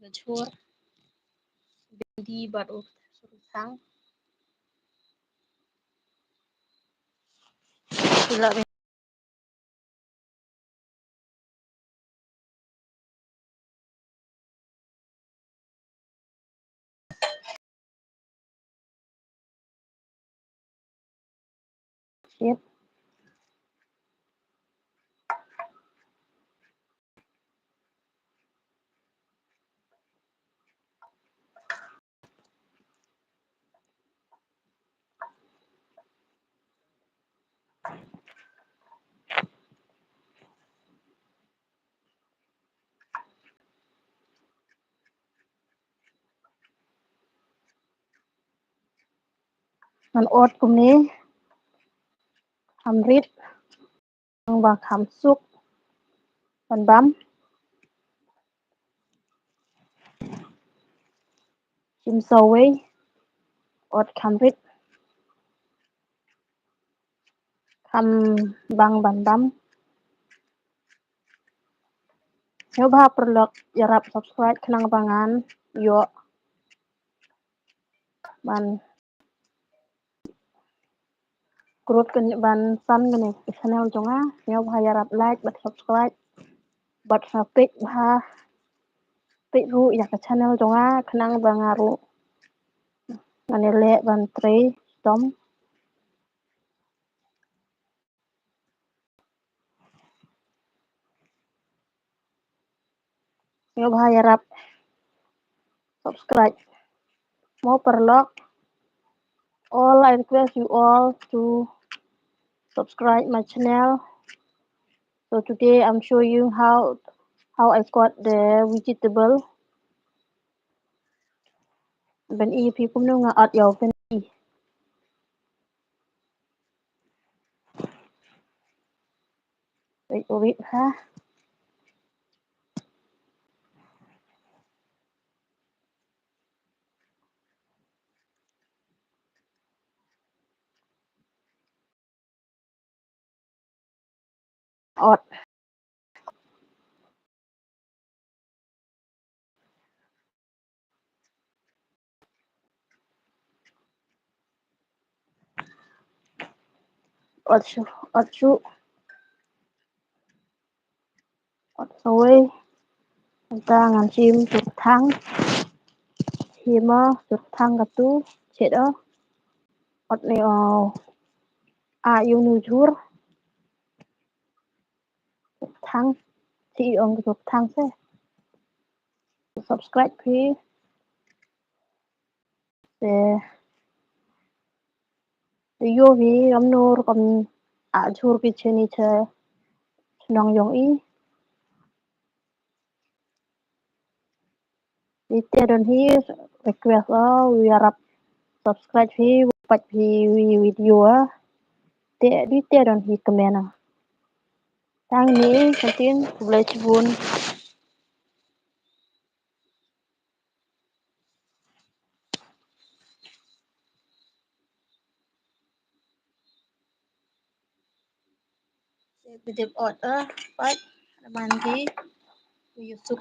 Bajur, Bindi Barut Surutang, Sila Sip, Man Ot Kumni, Hamrit, Bang Hamsuk, Ban Bam, Chim Sowei, Ot Hamrit, Ham Bang Ban Bam, Nyoba perlok jarap subscribe kenang bangan, yo ban growth kan ban san kan channel jonga, nyoba jarap like, bat subscribe, bat sapik bah pik ru ya ke channel jonga kenang bangaru, manele ban tre tom, nyoba jarap subscribe, mau perlok. All I request you all to subscribe my channel. So today I'm showing you how I got the vegetable. Bên y phi cũng nung ọt dầu bên y. Wait, wait ha. ọt ọt su ọt su ọt xôi ta ngàn chim chuột thang thì mà chuột thang cả tu chết đó ọt này yêu nu chur chuột thang thì ông chuột thang sẽ subscribe please để yo vi ram nur kom chur ki cheni che nong yong y Ite don hi request we harap subscribe hi pat hi video di te don hi kemena tang ni kantin boleh cebun bidip ot pat mandi yusuk